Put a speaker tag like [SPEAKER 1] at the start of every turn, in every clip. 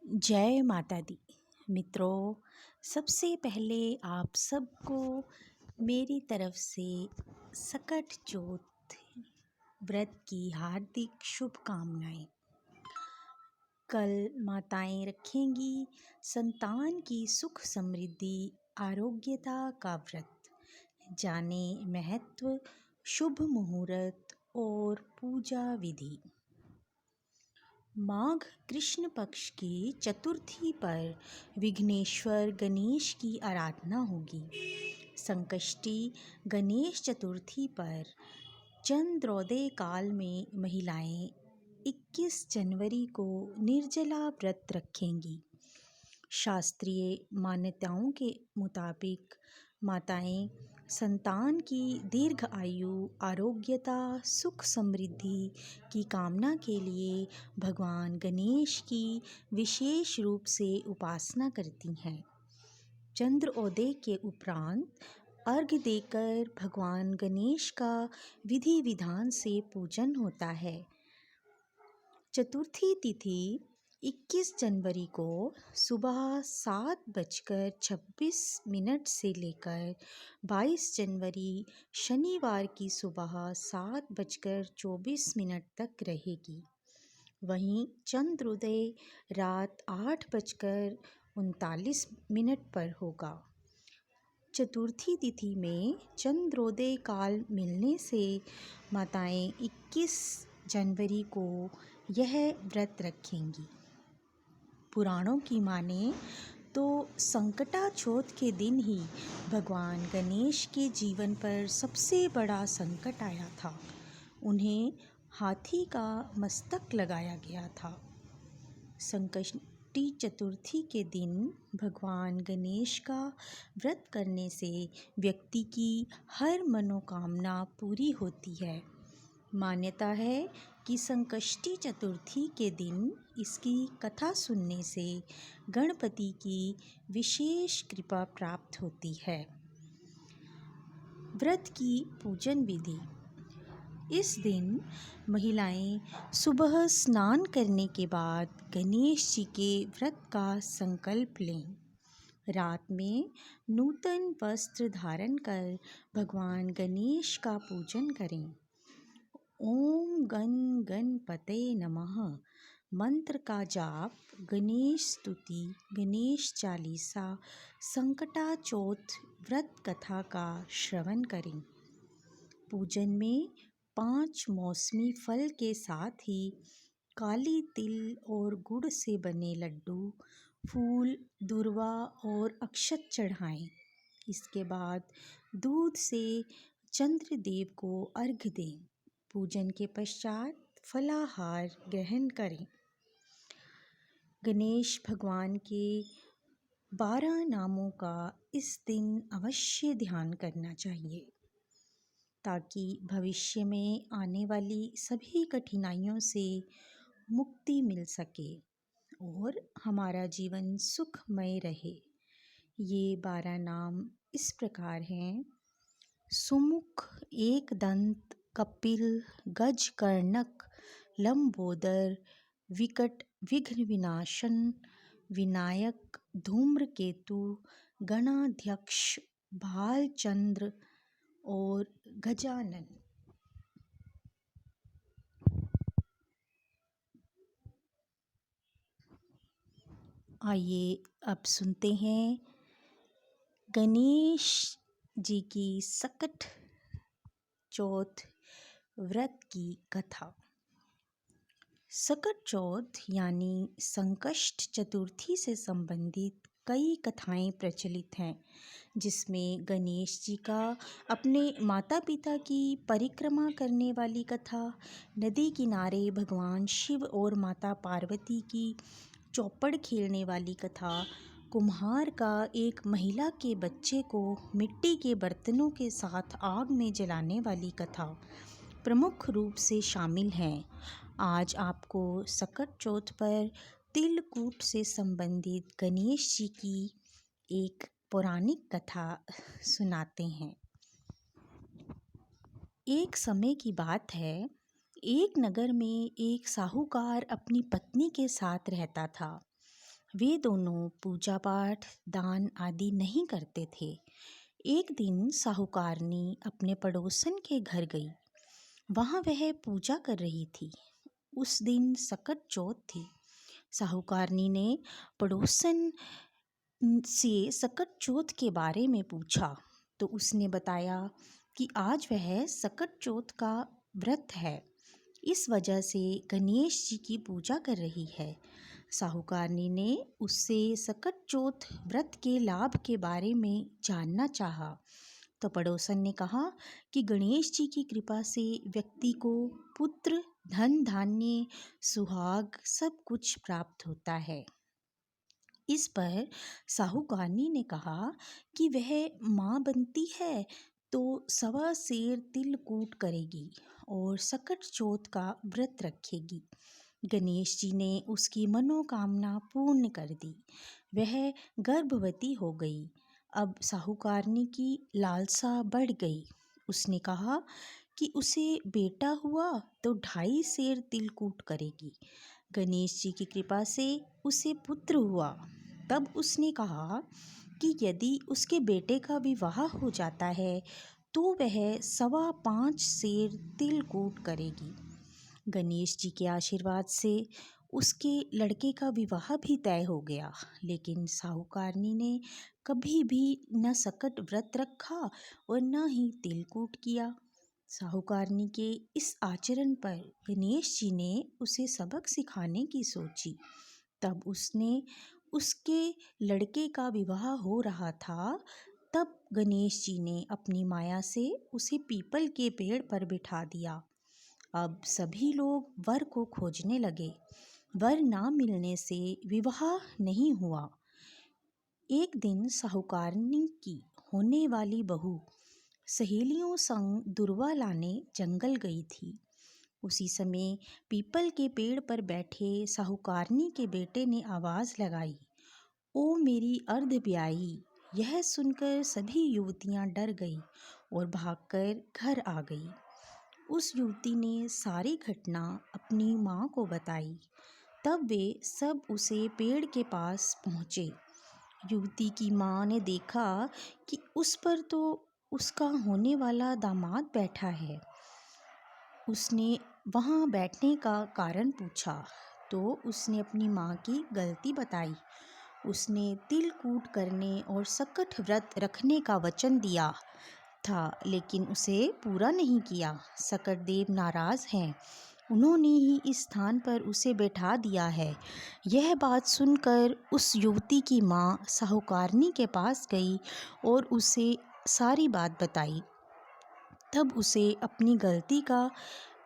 [SPEAKER 1] जय माता दी। मित्रों, सबसे पहले आप सबको मेरी तरफ से सकट चौथ व्रत की हार्दिक शुभकामनाएं। कल माताएं रखेंगी संतान की सुख समृद्धि आरोग्यता का व्रत। जाने महत्व, शुभ मुहूर्त और पूजा विधि। माघ कृष्ण पक्ष की चतुर्थी पर विघ्नेश्वर गणेश की आराधना होगी। संकष्टी गणेश चतुर्थी पर चंद्रोदय काल में महिलाएं 21 जनवरी को निर्जला व्रत रखेंगी। शास्त्रीय मान्यताओं के मुताबिक माताएं संतान की दीर्घ आयु, आरोग्यता, सुख समृद्धि की कामना के लिए भगवान गणेश की विशेष रूप से उपासना करती हैं। चंद्रोदय के उपरांत अर्घ्य देकर भगवान गणेश का विधि विधान से पूजन होता है। चतुर्थी तिथि 21 जनवरी को सुबह 7:26 से लेकर 22 जनवरी शनिवार की सुबह 7:24 तक रहेगी। वहीं चंद्रोदय रात 8:39 पर होगा। चतुर्थी तिथि में चंद्रोदय काल मिलने से माताएं 21 जनवरी को यह व्रत रखेंगी। पुराणों की माने तो संकटा चौथ के दिन ही भगवान गणेश के जीवन पर सबसे बड़ा संकट आया था। उन्हें हाथी का मस्तक लगाया गया था। संकष्टी चतुर्थी के दिन भगवान गणेश का व्रत करने से व्यक्ति की हर मनोकामना पूरी होती है। मान्यता है कि संकष्टी चतुर्थी के दिन इसकी कथा सुनने से गणपति की विशेष कृपा प्राप्त होती है। व्रत की पूजन विधि। इस दिन महिलाएं सुबह स्नान करने के बाद गणेश जी के व्रत का संकल्प लें। रात में नूतन वस्त्र धारण कर भगवान गणेश का पूजन करें। ओम गण गणपतये नमः मंत्र का जाप, गणेश स्तुति, गणेश चालीसा, संकटा चौथ व्रत कथा का श्रवण करें। पूजन में 5 मौसमी फल के साथ ही काली तिल और गुड़ से बने लड्डू, फूल, दूर्वा और अक्षत चढ़ाएं। इसके बाद दूध से चंद्रदेव को अर्घ्य दें। पूजन के पश्चात फलाहार ग्रहण करें। गणेश भगवान के 12 नामों का इस दिन अवश्य ध्यान करना चाहिए ताकि भविष्य में आने वाली सभी कठिनाइयों से मुक्ति मिल सके और हमारा जीवन सुखमय रहे। ये 12 नाम इस प्रकार हैं: सुमुख, एकदंत, कपिल, गजकर्णक, लंबोदर, विकट, विघ्न विनाशन, विनायक, धूम्रकेतु, गणाध्यक्ष, भालचंद्र और गजानन। आइए अब सुनते हैं गणेश जी की सकट चौथ व्रत की कथा। सकट चौथ यानी संकष्ट चतुर्थी से संबंधित कई कथाएं प्रचलित हैं, जिसमें गणेश जी का अपने माता पिता की परिक्रमा करने वाली कथा, नदी किनारे भगवान शिव और माता पार्वती की चौपड़ खेलने वाली कथा, कुम्हार का एक महिला के बच्चे को मिट्टी के बर्तनों के साथ आग में जलाने वाली कथा प्रमुख रूप से शामिल हैं। आज आपको सकट चौथ पर तिलकूट से संबंधित गणेश जी की एक पौराणिक कथा सुनाते हैं। एक समय की बात है, एक नगर में एक साहूकार अपनी पत्नी के साथ रहता था। वे दोनों पूजा पाठ, दान आदि नहीं करते थे। एक दिन साहूकारनी अपने पड़ोसन के घर गई। वहाँ वह पूजा कर रही थी। उस दिन सकट चौथ थी। साहूकारनी ने पड़ोसन से सकट चौथ के बारे में पूछा तो उसने बताया कि आज वह सकट चौथ का व्रत है, इस वजह से गणेश जी की पूजा कर रही है। साहूकारनी ने उससे सकट चौथ व्रत के लाभ के बारे में जानना चाहा तो पड़ोसन ने कहा कि गणेश जी की कृपा से व्यक्ति को पुत्र, धन धान्य, सुहाग सब कुछ प्राप्त होता है। इस पर साहूकारनी ने कहा कि वह माँ बनती है तो 1.25 सेर तिलकूट करेगी और सकट चौथ का व्रत रखेगी। गणेश जी ने उसकी मनोकामना पूर्ण कर दी। वह गर्भवती हो गई। अब साहूकारनी की लालसा बढ़ गई। उसने कहा कि उसे बेटा हुआ तो 2.5 सेर तिलकूट करेगी। गणेश जी की कृपा से उसे पुत्र हुआ। तब उसने कहा कि यदि उसके बेटे का विवाह हो जाता है तो वह 5.25 सेर तिलकूट करेगी। गणेश जी के आशीर्वाद से उसके लड़के का विवाह भी तय हो गया। लेकिन साहूकारनी ने कभी भी न सकट व्रत रखा और न ही तिलकूट किया। साहूकारनी के इस आचरण पर गणेश जी ने उसे सबक सिखाने की सोची। तब उसने उसके लड़के का विवाह हो रहा था, तब गणेश जी ने अपनी माया से उसे पीपल के पेड़ पर बिठा दिया। अब सभी लोग वर को खोजने लगे। वर ना मिलने से विवाह नहीं हुआ। एक दिन साहूकारनी की होने वाली बहू सहेलियों संग दुर्वा लाने जंगल गई थी। उसी समय पीपल के पेड़ पर बैठे साहूकारनी के बेटे ने आवाज़ लगाई, ओ मेरी अर्धब्याही। यह सुनकर सभी युवतियां डर गई और भागकर घर आ गई। उस युवती ने सारी घटना अपनी माँ को बताई। तब वे सब उसे पेड़ के पास पहुँचे। युवती की माँ ने देखा कि उस पर तो उसका होने वाला दामाद बैठा है। उसने वहाँ बैठने का कारण पूछा तो उसने अपनी माँ की गलती बताई। उसने तिलकूट करने और सकट व्रत रखने का वचन दिया था, लेकिन उसे पूरा नहीं किया। सकट देव नाराज़ हैं। उन्होंने ही इस स्थान पर उसे बैठा दिया है। यह बात सुनकर उस युवती की माँ साहूकारनी के पास गई और उसे सारी बात बताई। तब उसे अपनी गलती का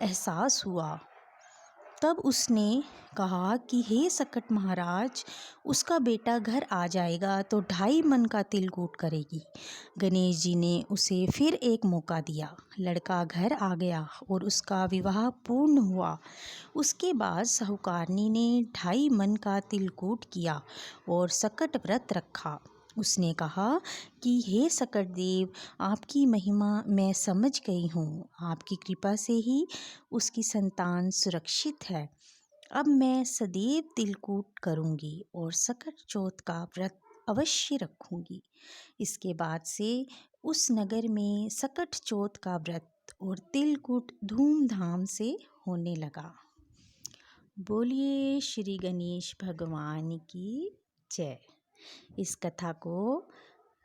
[SPEAKER 1] एहसास हुआ। तब उसने कहा कि हे सकट महाराज, उसका बेटा घर आ जाएगा तो 2.5 मन का तिलकूट करेगी। गणेश जी ने उसे फिर एक मौका दिया। लड़का घर आ गया और उसका विवाह पूर्ण हुआ। उसके बाद साहूकारनी ने 2.5 मन का तिलकूट किया और सकट व्रत रखा। उसने कहा कि हे सकट देव, आपकी महिमा मैं समझ गई हूँ। आपकी कृपा से ही उसकी संतान सुरक्षित है। अब मैं सदैव तिलकूट करूँगी और सकट चौथ का व्रत अवश्य रखूँगी। इसके बाद से उस नगर में सकट चौथ का व्रत और तिलकूट धूमधाम से होने लगा। बोलिए श्री गणेश भगवान की जय। इस कथा को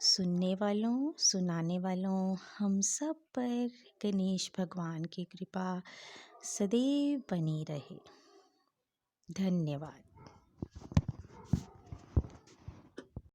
[SPEAKER 1] सुनने वालों, सुनाने वालों हम सब पर गणेश भगवान की कृपा सदैव बनी रहे। धन्यवाद।